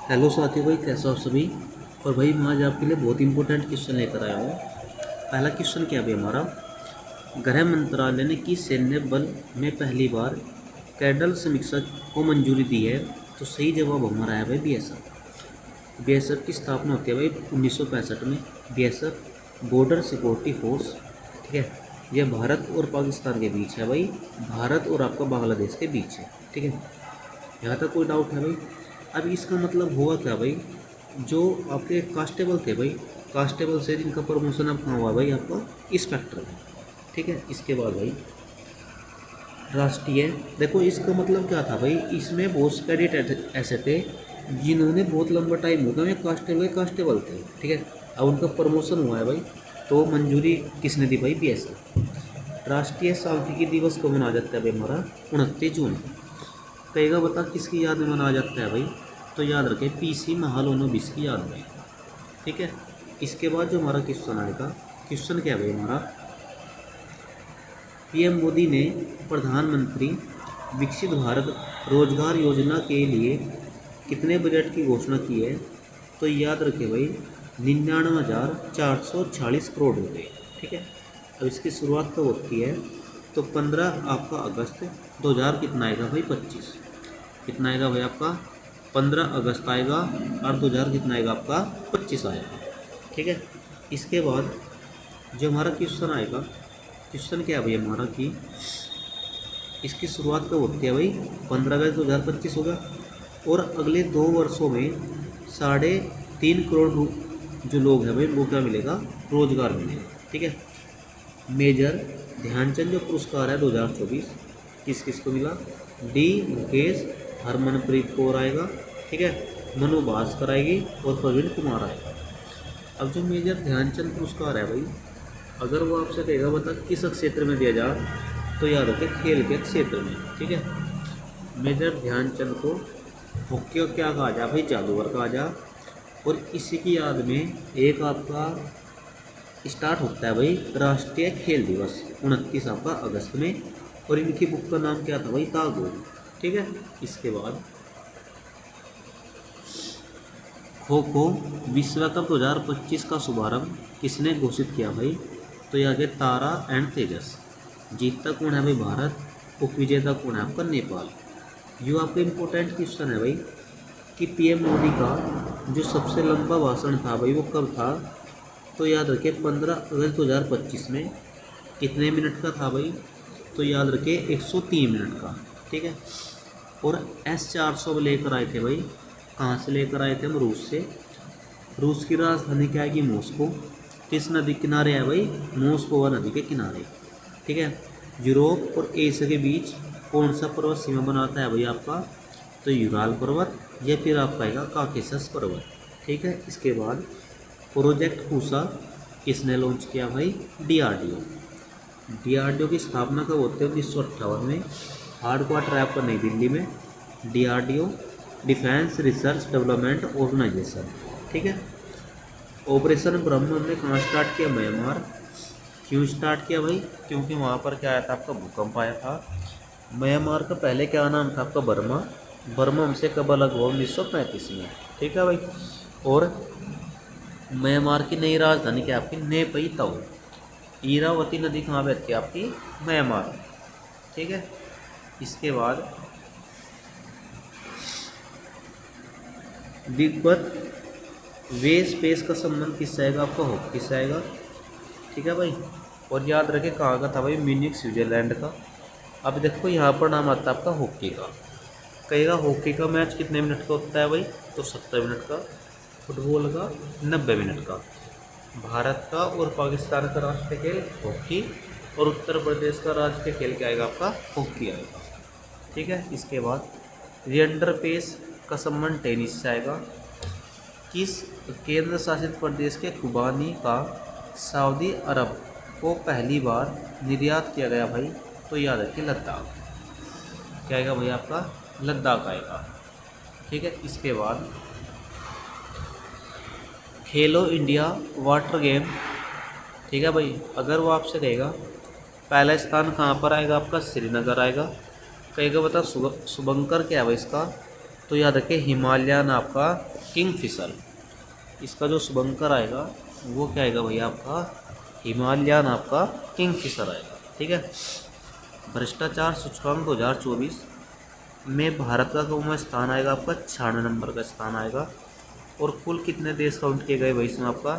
Hello साथियों भाई, कैसे हो आप सभी। और भाई मैं आज आपके लिए बहुत इंपॉर्टेंट क्वेश्चन लेकर आया हूँ। पहला क्वेश्चन क्या भाई हमारा, गृह मंत्रालय ने किस सैन्य बल में पहली बार कैडल समीक्षा को मंजूरी दी है। तो सही जवाब हमारा है भाई बीएसएफ। बीएसएफ की स्थापना होती है भाई 1965 में। बीएसएफ बॉर्डर सिक्योरिटी फोर्स, ठीक है। यह भारत और पाकिस्तान के बीच है भाई, भारत और आपका बांग्लादेश के बीच है, ठीक है। यहाँ तक कोई डाउट है भाई। अब इसका मतलब हुआ क्या भाई, जो आपके कांस्टेबल थे भाई, कांस्टेबल से जिनका प्रमोशन अब कहाँ हुआ भाई, आपका इंस्पेक्टर में, ठीक है। इसके बाद भाई राष्ट्रीय, देखो इसका मतलब क्या था भाई, इसमें बहुत से कैडेट ऐसे थे जिन्होंने बहुत लंबा टाइम हो गया में कांस्टेबल थे, ठीक है। अब उनका प्रमोशन हुआ है भाई, तो मंजूरी किसने दी भाई, बीएसएफ। राष्ट्रीय सांख्यिकी दिवस कब मनाया जाता है भाई हमारा, 29 जून। कहेगा बता किसकी याद में मनाया जाता है भाई, तो याद रखें पीसी महालनोबिस की याद में, ठीक है। इसके बाद जो हमारा क्वेश्चन आएगा, क्वेश्चन क्या है भाई हमारा, पीएम मोदी ने प्रधानमंत्री विकसित भारत रोजगार योजना के लिए कितने बजट की घोषणा की है। तो याद रखें भाई 99,446 करोड़ रुपये, ठीक है। अब इसकी शुरुआत कब होती है, तो 15 आपका अगस्त 2000 कितना आएगा भाई 25, कितना आएगा भाई आपका 15 अगस्त आएगा, और 2000 कितना आएगा आपका 25 आएगा, ठीक है। इसके बाद जो हमारा क्वेश्चन आएगा, क्वेश्चन क्या है भाई हमारा कि इसकी शुरुआत कब होती है भाई, 15 अगस्त 2025 होगा, और अगले 2 वर्षों में 3.5 करोड़ जो लोग हैं भाई वो क्या मिलेगा, रोजगार मिलेगा, ठीक है। मेजर ध्यानचंद जो पुरस्कार है 2024 किस किस को मिला, डी मुकेश, हरमनप्रीत कौर आएगा, ठीक है, मनु भास्कर आएगी और प्रवीण कुमार आएगा। अब जो मेजर ध्यानचंद पुरस्कार है भाई, अगर वो आपसे कहेगा बता किस क्षेत्र में दिया जा, तो याद रखें खेल के क्षेत्र में, ठीक है। मेजर ध्यानचंद को हॉकी और क्या कहा जा भाई, जादूगर कहा जा। और इसी की याद में एक आपका स्टार्ट होता है भाई राष्ट्रीय खेल दिवस 29 आपका अगस्त में, और इनकी बुक का नाम क्या था भाई, तागोर, ठीक है। इसके बाद खो खो विश्व कप 2025 का शुभारंभ किसने घोषित किया भाई, तो यह आगे तारा एंड तेजस। जीतता कौन है भाई, भारत। उपविजेता कौन है आपका, नेपाल। जो आपका इम्पोर्टेंट क्वेश्चन है भाई कि पीएम मोदी का जो सबसे लंबा भाषण था भाई वो कब था, तो याद रखिए 15 अगस्त 2025 में। कितने मिनट का था भाई, तो याद रखिए 103 मिनट का, ठीक है। और S-400 लेकर आए थे भाई, कहाँ से लेकर आए थे हम, रूस से। रूस की राजधानी क्या है कि मॉस्को। किस नदी किनारे है भाई, मॉस्कोवा नदी के किनारे, ठीक है। यूरोप और एशिया के बीच कौन सा पर्वत सीमा बनाता है भाई आपका, तो यूराल पर्वत, या फिर आपका आएगा काकेशस पर्वत, ठीक है। इसके बाद प्रोजेक्ट पूसा किसने लॉन्च किया भाई, डीआरडीओ। डीआरडीओ की स्थापना कब होती है, 1958 में। हार्ड क्वार्टर है आपका नई दिल्ली में। DRDO defence research development organisation, ठीक है। ऑपरेशन ब्रह्म हमने कहाँ स्टार्ट किया, म्यांमार। क्यों स्टार्ट किया भाई, क्योंकि वहाँ पर क्या आया था आपका, भूकंप आया था। म्यांमार का पहले क्या नाम था आपका, बर्मा। बर्मा हमसे कब अलग हुआ, 1935 में, ठीक है भाई। और म्यांमार की नई राजधानी क्या आपकी, नेपई ताऊ। इरावती नदी कहाँ बहती है आपकी, म्यांमार, ठीक है। इसके बाद तिब्बत वे स्पेस का संबंध किससे आएगा आपका, हॉकी से आएगा, ठीक है भाई। और याद रखें कहाँ का था भाई, म्यूनिख स्विट्जरलैंड का। अब देखो यहाँ पर नाम आता है आपका हॉकी का। कहेगा हॉकी का मैच कितने मिनट का होता है भाई, तो 70 मिनट का। फुटबॉल का 90 मिनट का। भारत का और पाकिस्तान का राष्ट्रीय खेल हॉकी, और उत्तर प्रदेश का राष्ट्रीय खेल क्या आएगा आपका, हॉकी आएगा, ठीक है। इसके बाद लिएंडर पेस का संबंध टेनिस से आएगा। किस केंद्र शासित प्रदेश के खुबानी का सऊदी अरब को पहली बार निर्यात किया गया भाई, तो याद रखिए लद्दाख। क्या आएगा भाई आपका, लद्दाख आएगा, ठीक है। इसके बाद खेलो इंडिया वाटर गेम, ठीक है भाई। अगर वो आपसे कहेगा पहला स्थान कहाँ पर आएगा आपका, श्रीनगर आएगा। कहेगा बता शुभंकर क्या है भाई इसका, तो याद रखें हिमालयन आपका किंगफिशर। इसका जो शुभंकर आएगा वो क्या आएगा भाई आपका हिमालयन आपका किंगफिशर आएगा। ठीक है। भ्रष्टाचार सूचकांक 2024 में भारत का कौन स्थान आएगा आपका 96 नंबर का स्थान आएगा। और कुल कितने देश काउंट किए गए भाई इसमें आपका,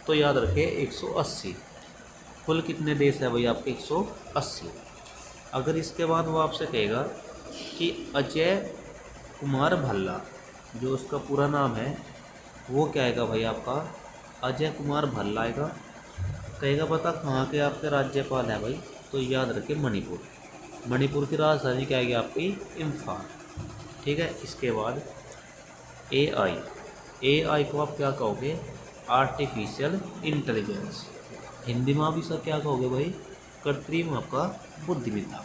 तो याद रखें 180। कुल कितने देश है भाई आपके 180। अगर इसके बाद वो आपसे कहेगा कि अजय कुमार भल्ला, जो उसका पूरा नाम है वो क्या आएगा भाई आपका अजय कुमार भल्ला आएगा। कहेगा पता कहाँ के आपके राज्यपाल है भाई, तो याद रखिए मणिपुर। मणिपुर की राजधानी क्या आएगी आपकी इम्फाल। ठीक है। इसके बाद AI को आप क्या कहोगे आर्टिफिशियल इंटेलिजेंस। हिंदी में आप इसका क्या कहोगे भाई कृत्रिम आपका बुद्धिमत्ता।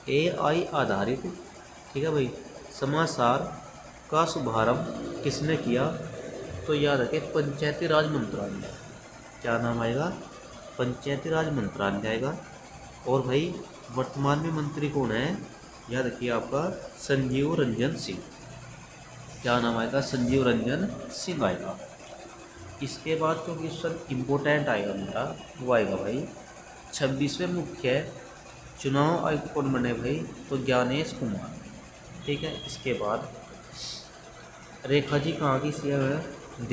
AI आधारित, ठीक है भाई, समाचार का शुभारंभ किसने किया, तो याद रखें पंचायती राज मंत्रालय। क्या नाम आएगा पंचायती राज मंत्रालय आएगा। और भाई वर्तमान में मंत्री कौन है, याद रखिए आपका संजीव रंजन सिंह। क्या नाम आएगा संजीव रंजन सिंह आएगा। इसके बाद जो क्वेश्चन इम्पोर्टेंट आएगा मेरा वो आएगा भाई 26वें मुख्य चुनाव आयुक्त कौन बने भाई, तो ज्ञानेश कुमार। ठीक है। इसके बाद रेखा जी कहाँ की सीएम है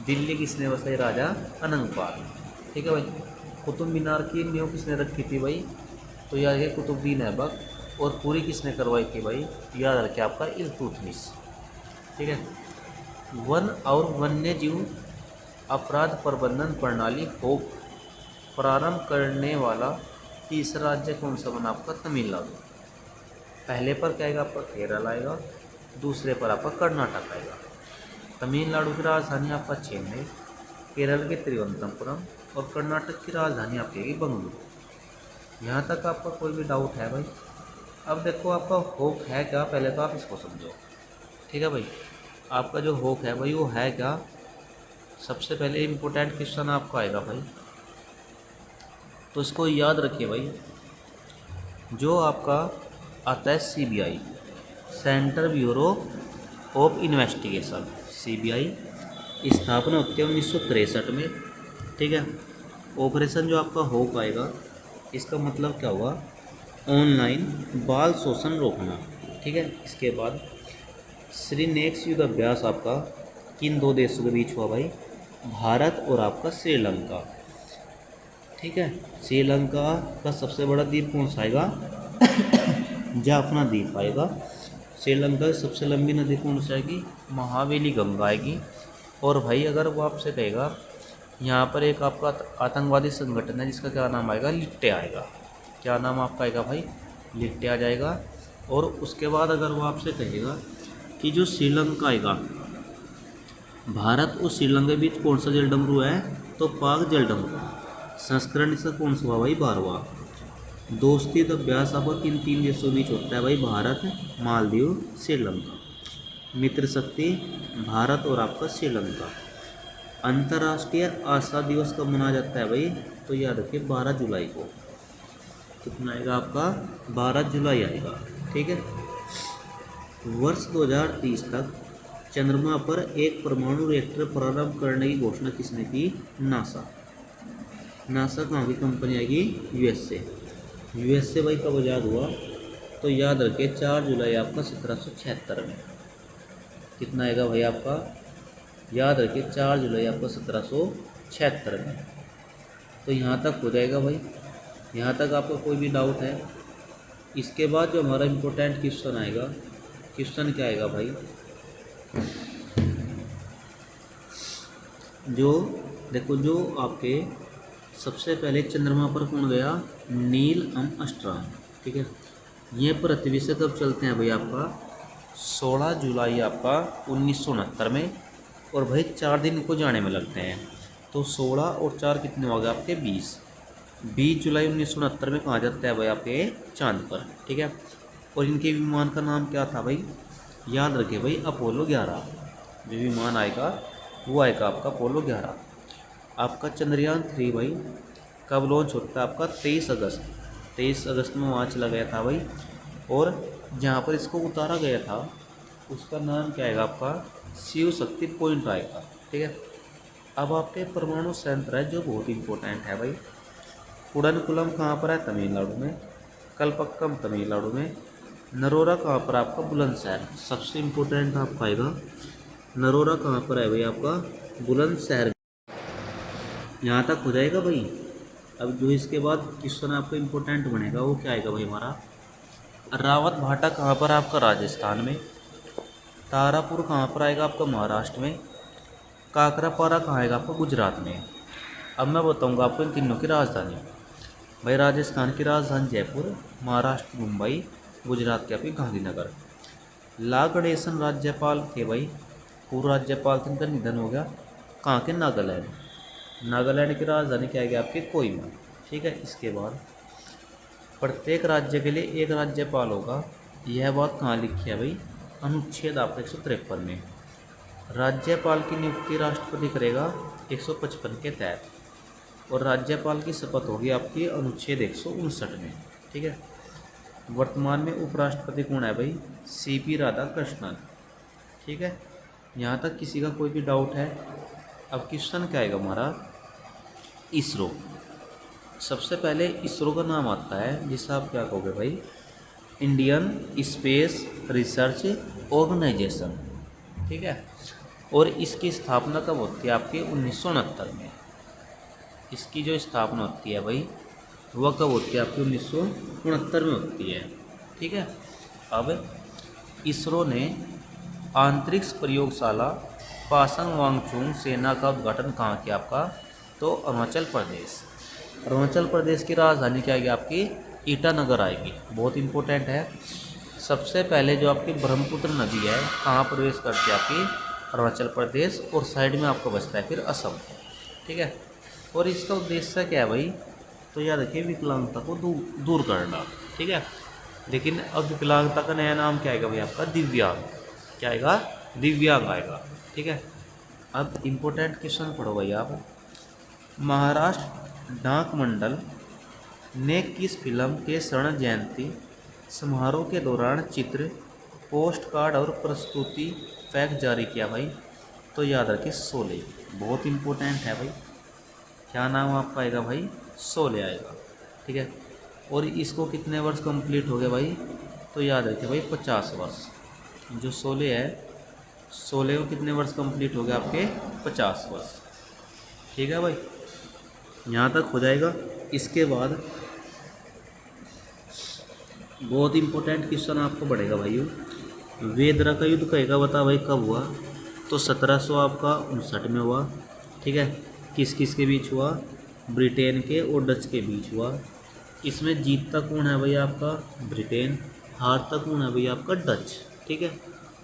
दिल्ली किसने बसाई राजा अनंगपाल। ठीक है भाई। कुतुब मीनार की नींव किसने रखी थी भाई, तो याद रखिए कुतुबुद्दीन ऐबक। और पूरी किसने करवाई थी भाई, याद रखिए आपका इल्तुतमिश। ठीक है। वन और वन्य जीव अपराध प्रबंधन प्रणाली को प्रारंभ करने वाला तीसरा राज्य कौन सा बना आपका तमिलनाडु। पहले पर क्या आएगा आपका केरल आएगा, दूसरे पर आपका कर्नाटक आएगा। तमिलनाडु की राजधानी आपका चेन्नई, केरल के तिरुवनंतपुरम और कर्नाटक की राजधानी आपकी आएगी बंगलुरु। यहाँ तक आपका कोई भी डाउट है भाई। अब देखो आपका होप है क्या, पहले तो आप इसको समझो। ठीक है भाई। आपका जो होप है भाई वो है क्या, सबसे पहले इम्पोर्टेंट क्वेश्चन आपका आएगा भाई, तो इसको याद रखिए भाई। जो आपका आता है CBI central bureau of investigation, CBI स्थापना होती है 1963 में। ठीक है। ऑपरेशन जो आपका हो पाएगा इसका मतलब क्या हुआ ऑनलाइन बाल शोषण रोकना। ठीक है। इसके बाद श्रीनेक्स युद्ध अभ्यास आपका किन दो देशों के बीच हुआ भाई, भारत और आपका श्रीलंका। ठीक है। श्रीलंका का सबसे बड़ा द्वीप कौन सा आएगा जाफना द्वीप आएगा। श्रीलंका की सबसे लंबी नदी कौन सी आएगी, महावेली गंगा आएगी। और भाई अगर वो आपसे कहेगा यहाँ पर एक आपका आतंकवादी संगठन है जिसका क्या नाम आएगा लिट्टे आएगा। क्या नाम आपका आएगा भाई लिट्टे आ जाएगा। और उसके बाद अगर वो आपसे कहेगा कि जो श्रीलंका आएगा भारत और श्रीलंका के बीच कौन सा जल डमरू है, तो पाक जल डमरू। संस्करण इसका कौन सा हुआ भाई 12वां। दोस्ती तो अभ्यास आपका किन तीन देशों के बीच होता है भाई, भारत मालदीव श्रीलंका। मित्र शक्ति भारत और आपका श्रीलंका। अंतर्राष्ट्रीय आशा दिवस कब मनाया जाता है भाई, तो याद रखिए 12 जुलाई को। कितना आएगा आपका 12 जुलाई आएगा। ठीक है। वर्ष 2030 तक चंद्रमा पर एक परमाणु रिएक्टर प्रारंभ करने की घोषणा किसने की, नासा कहाँ की कंपनी आएगी, यूएसए भाई कब आज़ाद हुआ, तो याद रखिए 4 जुलाई आपका 1776 में। कितना आएगा भाई आपका, याद रखिए 4 जुलाई आपका 1776 में। तो यहाँ तक हो जाएगा भाई। यहाँ तक आपका कोई भी डाउट है। इसके बाद जो हमारा इम्पोर्टेंट क्वेश्चन आएगा, क्वेश्चन क्या आएगा भाई, जो देखो जो आपके सबसे पहले चंद्रमा पर कौन गया, नील आर्मस्ट्रांग। ठीक है। ये पृथ्वी से कब चलते हैं भाई आपका 16 जुलाई आपका 1969 में। और भाई 4 दिन इनको जाने में लगते हैं, तो 16 और 4 कितने हो गए आपके 20 जुलाई 1969 में कहाँ जाता है भाई आपके चांद पर। ठीक है। और इनके विमान का नाम क्या था भाई, याद रखिए भाई अपोलो 11। जो विमान आएगा वो आएगा आपका अपोलो 11। आपका चंद्रयान 3 भाई कब लॉन्च होता है आपका 23 अगस्त में वहाँ चला गया था भाई। और जहाँ पर इसको उतारा गया था उसका नाम क्या आएगा आपका, शिव शक्ति पॉइंट आएगा। ठीक है। अब आपके परमाणु संयंत्र है जो बहुत इंपॉर्टेंट है भाई। कुडनकुलम कहाँ पर है, तमिलनाडु में। कलपक्कम तमिलनाडु में। नरोरा कहाँ पर आपका, बुलंदशहर। सबसे इम्पोर्टेंट आपका आएगा नरोरा कहाँ पर है भाई आपका, बुलंदशहर। यहाँ तक हो जाएगा भाई। अब जो इसके बाद क्वेश्चन आपका इम्पोर्टेंट बनेगा वो क्या आएगा भाई हमारा, रावत भाटा कहाँ पर आपका, राजस्थान में। तारापुर कहाँ पर आएगा आपका, महाराष्ट्र में। काकरापारा कहाँ आएगा आपका, गुजरात में। अब मैं बताऊंगा आपको इन तीनों की राजधानी। भाई राजस्थान की राजधानी जयपुर, महाराष्ट्र मुंबई, गुजरात के आपके गांधीनगर। ला गणेशन राज्यपाल थे भाई, पूर्व राज्यपाल थे, इनका निधन हो गया। कहाँ के, नागालैंड। नागालैंड की राजधानी क्या आएगी आपकी, कोहिमा। ठीक है। इसके बाद प्रत्येक राज्य के लिए एक राज्यपाल होगा। यह बात कहाँ लिखी है भाई, अनुच्छेद आपका 153 में। राज्यपाल की नियुक्ति राष्ट्रपति करेगा 155 के तहत, और राज्यपाल की शपथ होगी आपकी अनुच्छेद 159 में। ठीक है। वर्तमान में उपराष्ट्रपति कौन है भाई, सीपी राधाकृष्णन। ठीक है। यहाँ तक किसी का कोई भी डाउट है। अब क्वेश्चन क्या आएगा हमारा, इसरो। सबसे पहले इसरो का नाम आता है जिसे आप क्या कहोगे भाई, इंडियन स्पेस रिसर्च ऑर्गेनाइजेशन। ठीक है। और इसकी स्थापना कब होती है आपकी, 1969 में। इसकी जो स्थापना होती है भाई वह कब होती है आपकी, 1969 में होती है। ठीक है। अब इसरो ने अंतरिक्ष प्रयोगशाला पासंग वांगचुंग सेना का उद्घाटन कहाँ किया आपका, तो अरुणाचल प्रदेश। अरुणाचल प्रदेश की राजधानी क्या आएगी आपकी, ईटानगर आएगी। बहुत इंपॉर्टेंट है। सबसे पहले जो आपकी ब्रह्मपुत्र नदी है कहाँ प्रवेश करती है आपकी, अरुणाचल प्रदेश, और साइड में आपको बचता है फिर असम। ठीक है। और इसका उद्देश्य क्या है भाई, तो याद रखिए विकलांगता को दूर करना। ठीक है। लेकिन अब विकलांगता का नया नाम क्या आएगा भाई आपका, दिव्यांग। क्या आएगा, दिव्यांग आएगा। ठीक है। अब इम्पोर्टेंट क्वेश्चन पढ़ो भाई आप। महाराष्ट्र डाक मंडल ने किस फिल्म के स्वर्ण जयंती समारोह के दौरान चित्र, पोस्ट कार्ड और प्रस्तुति पैक जारी किया भाई, तो याद रखिए शोले। बहुत इंपॉर्टेंट है भाई। क्या नाम आपका आएगा भाई, शोले आएगा। ठीक है। और इसको कितने वर्ष कंप्लीट हो गए भाई, तो याद रखिए भाई 50 वर्ष। जो शोले है, शोले को कितने वर्ष कंप्लीट हो गए आपके, 50 वर्ष। ठीक है भाई, यहाँ तक हो जाएगा। इसके बाद बहुत इंपॉर्टेंट क्वेश्चन आपको बढ़ेगा भाइयों, वेदरा का युद्ध कहेगा, बता भाई कब हुआ, तो 1700 आपका 59 में हुआ। ठीक है। किस किस के बीच हुआ, ब्रिटेन के और डच के बीच हुआ। इसमें जीतता कौन है भाई आपका, ब्रिटेन। हारता कौन है भाई आपका, डच। ठीक है।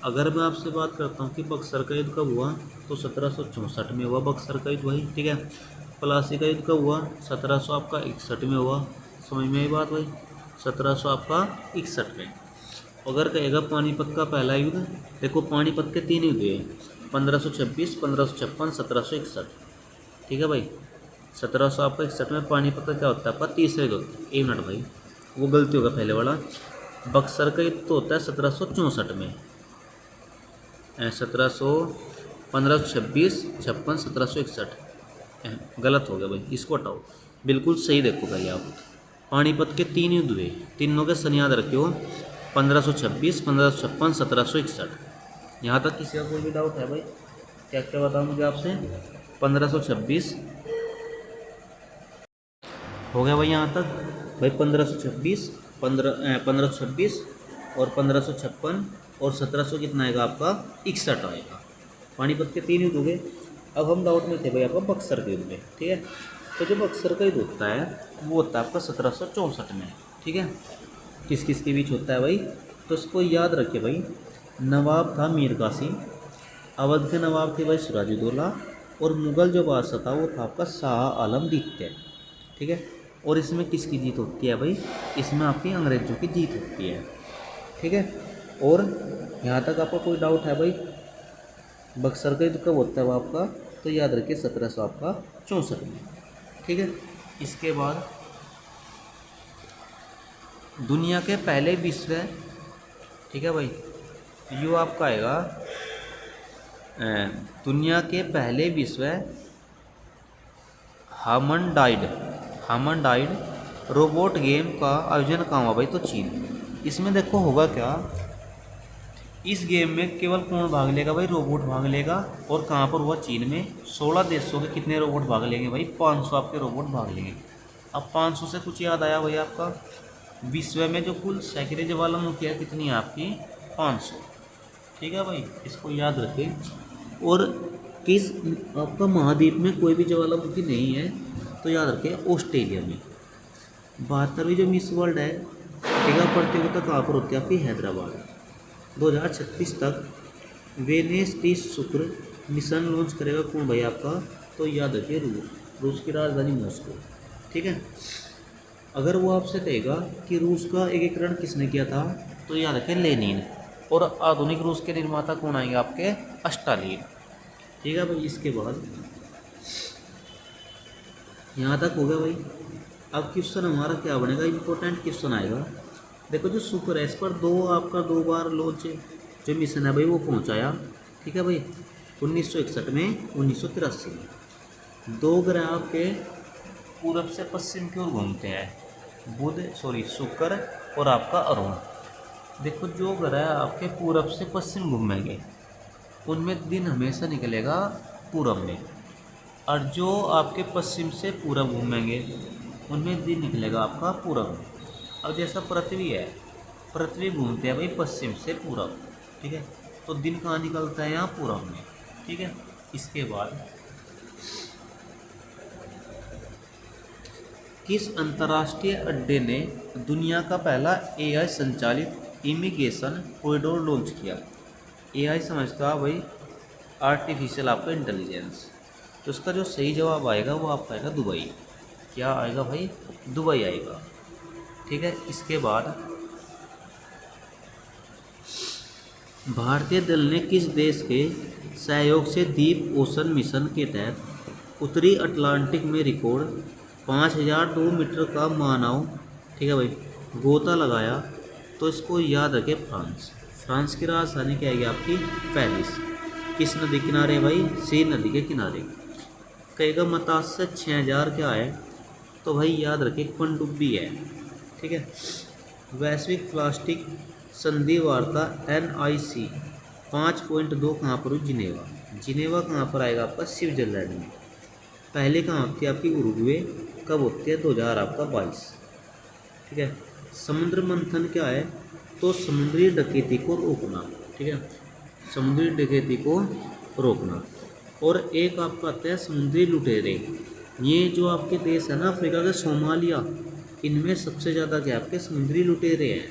अगर मैं आपसे बात करता हूँ कि बक्सर का युद्ध कब हुआ, तो 1764 में हुआ बक्सर का युद्ध भाई। ठीक है। प्लासी का युद्ध कब हुआ, 1700 आपका 61 में हुआ। समझ में आई बात भाई, 1700 आपका 61 में। अगर कहेगा पानीपत का पहला युद्ध, देखो पानीपत के 3 युद्ध हुए, 1526, 1556, 1761। ठीक है भाई। 1700 आपका 61 में पानीपत का क्या होता है आपका, तीसरा युद्ध होता है। 1 मिनट भाई, वो गलती होगा पहले वाला। बक्सर का युद्ध तो होता है 1764 में, 1526, 56, 1761। गलत हो गया भाई, इसको हटाओ। बिल्कुल सही देखो भाई आप। पानीपत के 3 युद्ध हुए, तीनों के सन याद रखियो, 1526, 1556, 1761। यहाँ तक किसी का कोई भी डाउट है भाई, क्या क्या बताऊँ मुझे आपसे। 1526 हो गया भाई यहाँ तक भाई। 1526, 1526 और 1556 और 1700 कितना आएगा आपका, 61 आएगा। पानीपत के 3 युद्ध हो गए। अब हम डाउट में थे भाई आपका बक्सर के युद्ध में। ठीक है। तो जो बक्सर का युद्ध होता है वो होता है आपका 1764 में। ठीक है। किस किस के बीच होता है भाई, तो इसको याद रखिए भाई। नवाब था मीर कासिम, अवध के नवाब थे भाई सिराजुद्दौला, और मुग़ल जो बादशाह था वो था आपका शाह आलम द्वितीय। ठीक है। और इसमें किसकी जीत होती है भाई, इसमें आपकी अंग्रेज़ों की जीत होती है। ठीक है। और यहाँ तक आपका कोई डाउट है भाई, बक्सर का युद्ध कब होता है वो आपका, तो याद रखिए 1700 आपका 64 में। ठीक है। इसके बाद दुनिया के पहले विश्व, ठीक है भाई, यो आपका आएगा दुनिया के पहले विश्व हामनडाइड रोबोट गेम का आयोजन कहाँ हुआ भाई? तो चीन। इसमें देखो होगा क्या, इस गेम में केवल कौन भाग लेगा भाई? रोबोट भाग लेगा। और कहाँ पर हुआ? चीन में। 16 देशों के कितने रोबोट भाग लेंगे भाई? 500 आपके रोबोट भाग लेंगे। अब 500 से कुछ याद आया भाई आपका, विश्व में जो कुल सक्रिय ज्वालामुखी है कितनी है आपकी? 500। ठीक है भाई, इसको याद रखें। और किस आपका महाद्वीप में कोई भी ज्वालामुखी नहीं है? तो याद रखें ऑस्ट्रेलिया में। 72वीं जो मिस वर्ल्ड है, ठीक है, प्रतियोगिता कहाँ पर होती है आपकी? हैदराबाद। 2036 तक वेनेस 30 शुक्र मिशन लॉन्च करेगा कौन भाई आपका? तो याद रखिए रूस की राजधानी मॉस्को। ठीक है, अगर वो आपसे कहेगा कि रूस का एकीकरण किसने किया था? तो याद रखें लेनिन। और आधुनिक रूस के निर्माता कौन आएंगे आपके? स्टालिन। ठीक है भाई, इसके बाद यहाँ तक हो गया भाई। अब क्वेश्चन हमारा क्या बनेगा? इंपॉर्टेंट क्वेश्चन आएगा। देखो जो शुक्र है इस पर दो बार लॉन्च जो मिशन है भाई वो पहुंचाया। ठीक है भाई, 1961 में, 1983 में। 2 ग्रह आपके पूरब से पश्चिम की ओर घूमते हैं, शुक्र और आपका अरुण। देखो जो ग्रह आपके पूरब से पश्चिम घूमेंगे उनमें दिन हमेशा निकलेगा पूरब में, और जो आपके पश्चिम से पूरब घूमेंगे उनमें दिन निकलेगा आपका पूरब में। अब जैसा पृथ्वी है, पृथ्वी घूमते हैं भाई पश्चिम से पूरब। ठीक है, तो दिन कहाँ निकलता है? यहाँ पूरब में। ठीक है, इसके बाद किस अंतर्राष्ट्रीय अड्डे ने दुनिया का पहला एआई संचालित इमिग्रेशन कॉरिडोर लॉन्च किया? एआई समझता है भाई आर्टिफिशियल आपका इंटेलिजेंस। तो उसका जो सही जवाब आएगा वो आपका आएगा दुबई। क्या आएगा भाई? दुबई आएगा। ठीक है, इसके बाद भारतीय दल ने किस देश के सहयोग से डीप ओशन मिशन के तहत उत्तरी अटलांटिक में रिकॉर्ड 5002 मीटर का मानव, ठीक है भाई, गोता लगाया? तो इसको याद रखें फ्रांस की राजधानी क्या आएगी आपकी? पेरिस। किस नदी किनारे भाई? सीन नदी के किनारे। कहेगा मत्स्य 6000 क्या है? तो भाई याद रखें पनडुब्बी है। ठीक है, वैश्विक प्लास्टिक संधि वार्ता NIC 5.2 कहाँ पर हुई? जिनेवा कहाँ पर आएगा आपका? स्विट्जरलैंड में। पहले कहाँ होती है आपकी? उरुग्वे। कब होती है? 2022। ठीक है, समुद्र मंथन क्या है? तो समुद्री डकैती को रोकना। ठीक है, समुद्री डकैती को रोकना। और एक आपका आता है समुद्री लुटेरे। ये जो आपके देश है ना अफ्रीका के, सोमालिया, इनमें सबसे ज़्यादा क्या आपके समुद्री लुटेरे हैं।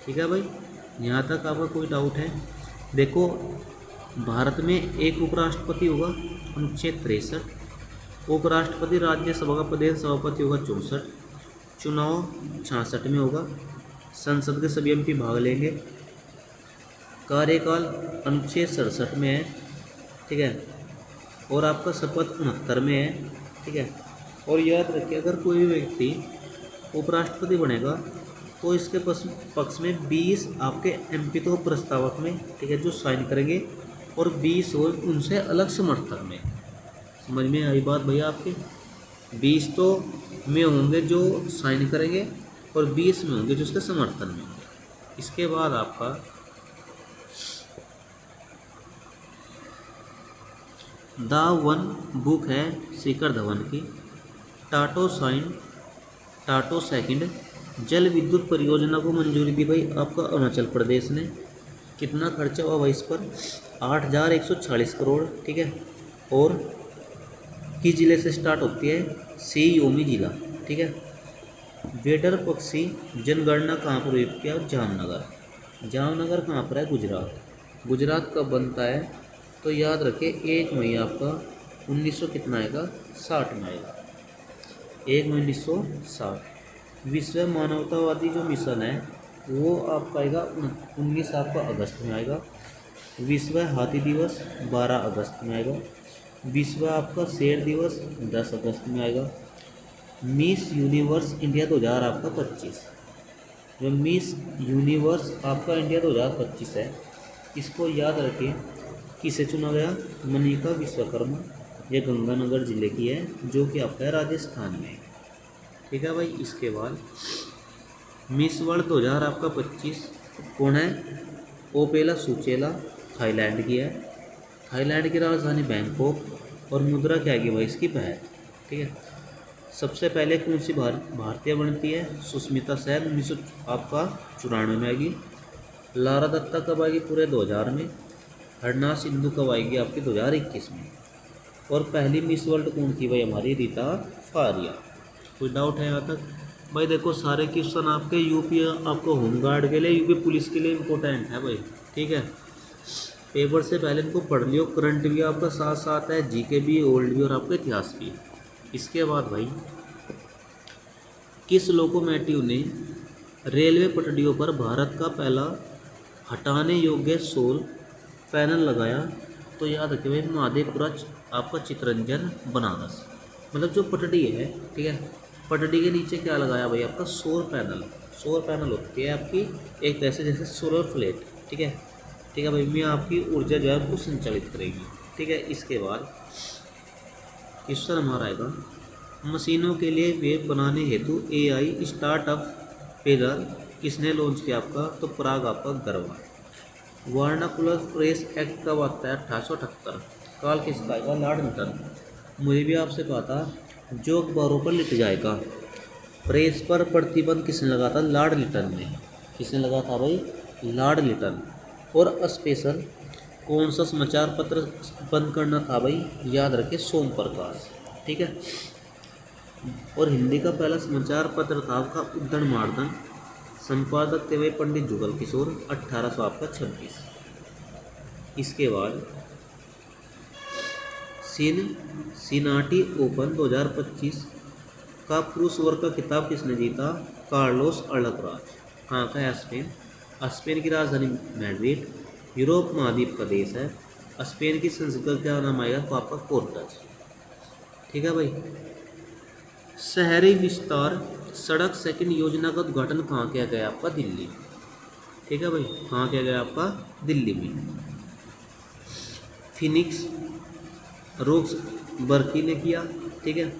ठीक है भाई, यहाँ तक आपका कोई डाउट है? देखो भारत में एक उपराष्ट्रपति होगा, अनुच्छेद 63। उपराष्ट्रपति राज्यसभा का प्रदेश सभापति होगा 64। चुनाव 66 में होगा। संसद के सभी MP भाग लेंगे। कार्यकाल अनुच्छेद 67 में है। ठीक है, और आपका शपथ 69 में है। ठीक है, और याद रखिए अगर कोई भी व्यक्ति उपराष्ट्रपति बनेगा तो इसके पक्ष में 20 आपके MP तो प्रस्तावक में, ठीक है, जो साइन करेंगे, और 20 हो उनसे अलग समर्थक में। समझ में आई बात भैया आपके? 20 तो में होंगे जो साइन करेंगे और 20 में होंगे जो उसके समर्थन में होंगे। इसके बाद आपका द वन बुक है शिखर धवन की। टाटो सेकंड जल विद्युत परियोजना को मंजूरी दी भाई आपका अरुणाचल प्रदेश ने। कितना खर्चा हुआ भाई इस पर? 8140 करोड़। ठीक है, और किस जिले से स्टार्ट होती है? सी योमी जिला। ठीक है, बेडर पक्षी जनगणना कहाँ पर हुई? क्या? जामनगर कहाँ पर है? गुजरात कब बनता है? तो याद रखें 1 मई आपका 1900 कितना आएगा? 60 में आएगा। 1 मई 1960। विश्व मानवतावादी जो मिशन है वो आपका आएगा 19 आपका अगस्त में आएगा। विश्व हाथी दिवस 12 अगस्त में आएगा। विश्व आपका शेर दिवस 10 अगस्त में आएगा। मिस यूनिवर्स इंडिया 2000 आपका 25। जो मिस यूनिवर्स आपका इंडिया 2025 है, इसको याद रखें किसे चुना गया, मनिका विश्वकर्मा। ये गंगानगर जिले की है, जो कि आपका है राजस्थान में। ठीक है भाई। इसके बाद मिस वर्ल्ड 2000 आपका 25 कौन है, ओपेला सुचेला, थाईलैंड की है। थाईलैंड की राजधानी बैंकॉक और मुद्रा क्या आएगी भाई इसकी पैर। ठीक है। सबसे पहले कौन सी भारतीय बनती है, सुष्मिता सेन 1994 में आएगी। लारा दत्ता कब आएगी पूरे 2000 में। हरना सिंधु कब आएगी आपकी 2021 में। और पहली मिस वर्ल्ड कौन थी भाई हमारी, रीता फारिया। कोई डाउट है यहाँ तक भाई? देखो सारे क्वेश्चन आपके यूपी आपको होमगार्ड के लिए, यूपी पुलिस के लिए इम्पोर्टेंट है भाई। ठीक है। पेपर से पहले इनको पढ़ लियो। करंट भी आपका साथ साथ है, जीके भी, ओल्ड भी और आपका इतिहास भी। इसके बाद भाई किस लोकोमोटिव ने रेलवे पटरियों पर भारत का पहला हटाने योग्य सोल पैनल लगाया? तो याद रखिए भाई, महादेवपुरा आपका चितरंजन बनारस। मतलब जो पटड़ी है, ठीक है, पटड़ी के नीचे क्या लगाया भाई आपका सौर पैनल। सौर पैनल होती है आपकी एक तरह जैसे सोलर प्लेट। ठीक है। ठीक है भाई, मैं आपकी ऊर्जा जो है उसको संचालित करेगी। ठीक है। इसके बाद क्वेश्चन हमारा आएगा, मशीनों के लिए वेब बनाने हेतु AI स्टार्टअप पिलर किसने लॉन्च किया आपका? तो प्राग आपका गरवा। वर्नाकुलर प्रेस एक्ट कब आता है? 1878। काल किसका आएगा? लॉर्ड लिटन। मुझे भी आपसे कहा था जो अखबारों पर लिट जाएगा। प्रेस पर प्रतिबंध किसने लगा था? लॉर्ड लिटन ने। किसने लगा था भाई? लॉर्ड लिटन। और स्पेशल कौन सा समाचार पत्र बंद करना था भाई? याद रखे, सोम प्रकाश। ठीक है। और हिंदी का पहला समाचार पत्र था आपका उद्दंड मार्दन। संपादक थे भाई पंडित जुगल किशोर, 1826। इसके बाद सिनाटी ओपन 2025 का पुरुष वर्ग का खिताब किसने जीता? Carlos Alcaraz. कहाँ का है? स्पेन। स्पेन की राजधानी मैड्रिड। यूरोप महाद्वीप का देश है। स्पेन की संसद का क्या नाम आएगा? तो आपका कोर्टेज। ठीक है भाई। शहरी विस्तार सड़क सेकंड योजना का उद्घाटन कहाँ किया गया आपका? दिल्ली। ठीक है भाई, कहाँ किया गया आपका? दिल्ली में। फिनिक्स रोक्स बर्की ने किया। ठीक है।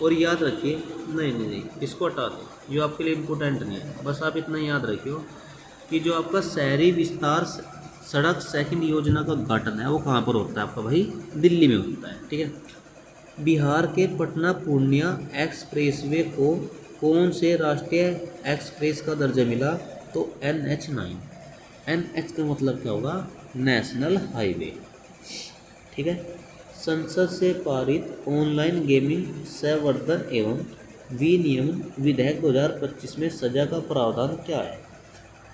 और याद रखिए, नहीं, इसको हटा दो, जो आपके लिए इम्पोर्टेंट नहीं है। बस आप इतना याद रखियो कि जो आपका शहरी विस्तार सड़क सेकंड योजना का उद्घाटन है वो कहाँ पर होता है आपका भाई? दिल्ली में होता है। ठीक है। बिहार के पटना पूर्णिया एक्सप्रेसवे को कौन से राष्ट्रीय एक्सप्रेस का दर्जा मिला? तो NH9। NH का मतलब क्या होगा? National highway. ठीक है। संसद से पारित ऑनलाइन गेमिंग संवर्धन एवं विनियमन विधेयक 2025 में सजा का प्रावधान क्या है?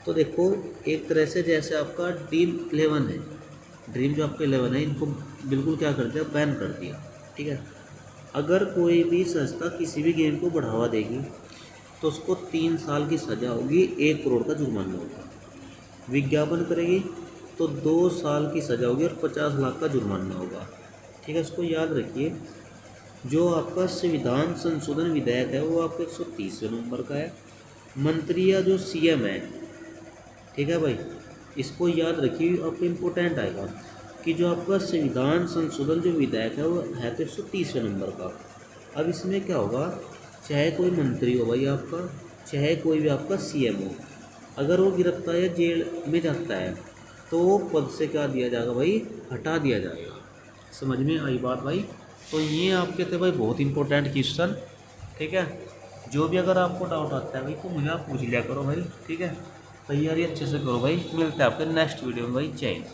तो देखो, एक तरह से जैसे आपका ड्रीम 11 है, ड्रीम जो आपका 11 है, इनको बिल्कुल क्या कर दिया? बैन कर दिया। ठीक है। अगर कोई भी संस्था किसी भी गेम को बढ़ावा देगी तो उसको 3 साल की सज़ा होगी, 1 करोड़ का जुर्माना होगा। विज्ञापन करेगी तो 2 साल की सज़ा होगी और 50 लाख का जुर्माना होगा। ठीक है। इसको याद रखिए। जो आपका संविधान संशोधन विधेयक है वो आपका 130वें नंबर का है। मंत्री या जो CM है, ठीक है भाई, इसको याद रखिए, आपको इम्पोर्टेंट आएगा कि जो आपका संविधान संशोधन जो विधेयक है वो है तो 130वें नंबर का। अब इसमें क्या होगा, चाहे कोई मंत्री हो भाई आपका, चाहे कोई भी आपका CM हो, अगर वो गिरफ्तार या जेल में जाता है तो पद से क्या दिया जाएगा भाई? हटा दिया जाएगा। समझ में आई बात भाई? तो ये आपके थे भाई बहुत इंपॉर्टेंट क्वेश्चन। ठीक है। जो भी अगर आपको डाउट आता है भाई तो मुझे आप पूछ लिया करो भाई। ठीक है। तैयारी अच्छे से करो भाई। मिलते हैं आपके नेक्स्ट वीडियो में भाई। जय हिंद।